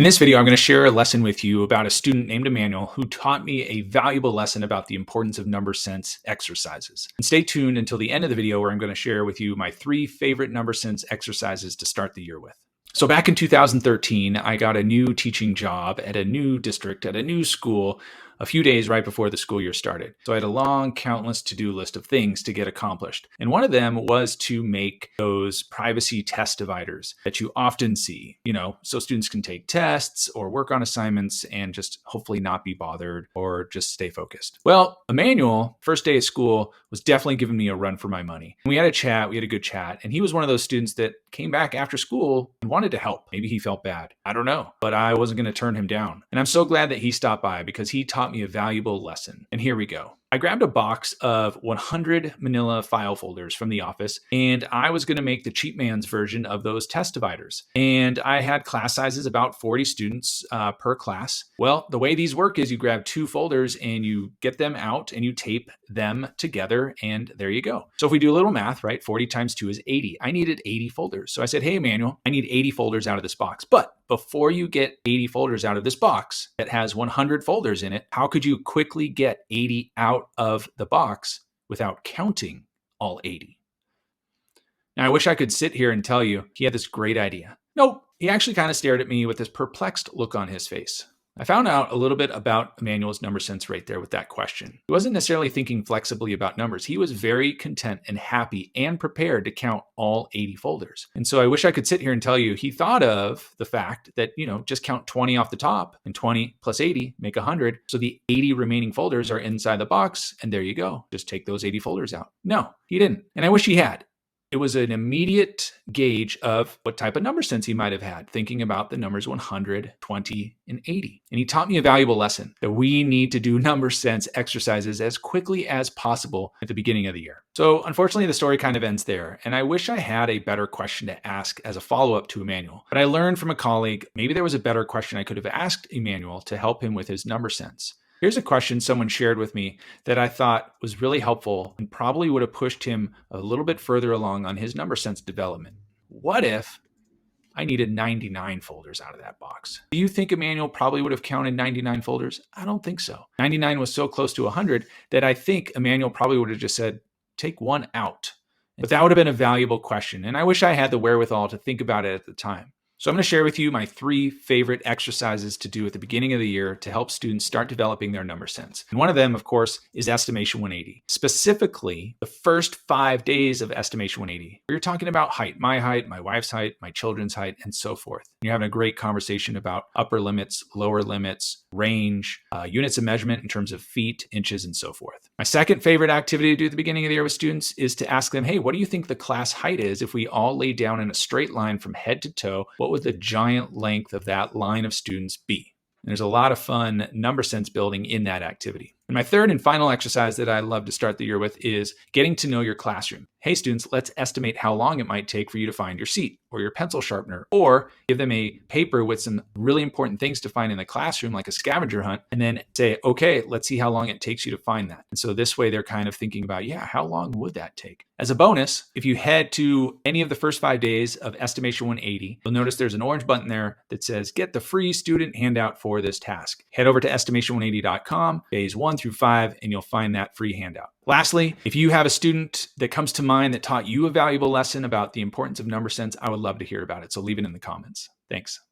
In this video, I'm going to share a lesson with you about a student named Emmanuel who taught me a valuable lesson about the importance of number sense exercises. And stay tuned until the end of the video where I'm going to share with you my 3 favorite number sense exercises to start the year with. So back in 2013, I got a new teaching job at a new district, at a new school, a few days right before the school year started. So I had a long, countless to-do list of things to get accomplished. And one of them was to make those privacy test dividers that you often see, so students can take tests or work on assignments and just hopefully not be bothered or just stay focused. Well, Emmanuel, first day of school, was definitely giving me a run for my money. We had a good chat, and he was one of those students that came back after school and wanted to help. Maybe he felt bad. I don't know, but I wasn't going to turn him down. And I'm so glad that he stopped by because he taught me a valuable lesson. And here we go. I grabbed a box of 100 manila file folders from the office, and I was going to make the cheap man's version of those test dividers. And I had class sizes about 40 students per class. Well, the way these work is you grab 2 folders and you get them out and you tape them together, and there you go. So if we do a little math, right, 40 times 2 is 80. I needed 80 folders. So I said, hey, Emmanuel, I need 80 folders out of this box. But before you get 80 folders out of this box that has 100 folders in it, how could you quickly get 80 out of the box without counting all 80? Now, I wish I could sit here and tell you he had this great idea. Nope. He actually kind of stared at me with this perplexed look on his face. I found out a little bit about Emmanuel's number sense right there with that question. He wasn't necessarily thinking flexibly about numbers. He was very content and happy and prepared to count all 80 folders. And so I wish I could sit here and tell you he thought of the fact that, just count 20 off the top, and 20 plus 80 make 100. So the 80 remaining folders are inside the box, and there you go. Just take those 80 folders out. No, he didn't. And I wish he had. It was an immediate gauge of what type of number sense he might have had, thinking about the numbers 100, 20, and 80. And he taught me a valuable lesson that we need to do number sense exercises as quickly as possible at the beginning of the year. So unfortunately, the story kind of ends there. And I wish I had a better question to ask as a follow-up to Emmanuel. But I learned from a colleague, maybe there was a better question I could have asked Emmanuel to help him with his number sense. Here's a question someone shared with me that I thought was really helpful and probably would have pushed him a little bit further along on his number sense development. What if I needed 99 folders out of that box? Do you think Emmanuel probably would have counted 99 folders? I don't think so. 99 was so close to 100 that I think Emmanuel probably would have just said, take 1 out. But that would have been a valuable question. And I wish I had the wherewithal to think about it at the time. So I'm going to share with you my 3 favorite exercises to do at the beginning of the year to help students start developing their number sense. And one of them, of course, is Estimation 180. Specifically, the first 5 days of Estimation 180, where you're talking about height, my wife's height, my children's height, and so forth. You're having a great conversation about upper limits, lower limits, range, units of measurement in terms of feet, inches, and so forth. My second favorite activity to do at the beginning of the year with students is to ask them, hey, what do you think the class height is if we all lay down in a straight line from head to toe? What would the giant length of that line of students be? And there's a lot of fun number sense building in that activity. And my third and final exercise that I love to start the year with is getting to know your classroom. Hey, students, let's estimate how long it might take for you to find your seat or your pencil sharpener, or give them a paper with some really important things to find in the classroom, like a scavenger hunt, and then say, okay, let's see how long it takes you to find that. And so this way they're kind of thinking about, how long would that take? As a bonus, if you head to any of the first 5 days of Estimation 180, you'll notice there's an orange button there that says, get the free student handout for this task. Head over to estimation180.com, days 1 through 5, and you'll find that free handout. Lastly, if you have a student that comes to mind that taught you a valuable lesson about the importance of number sense, I would love to hear about it. So leave it in the comments. Thanks.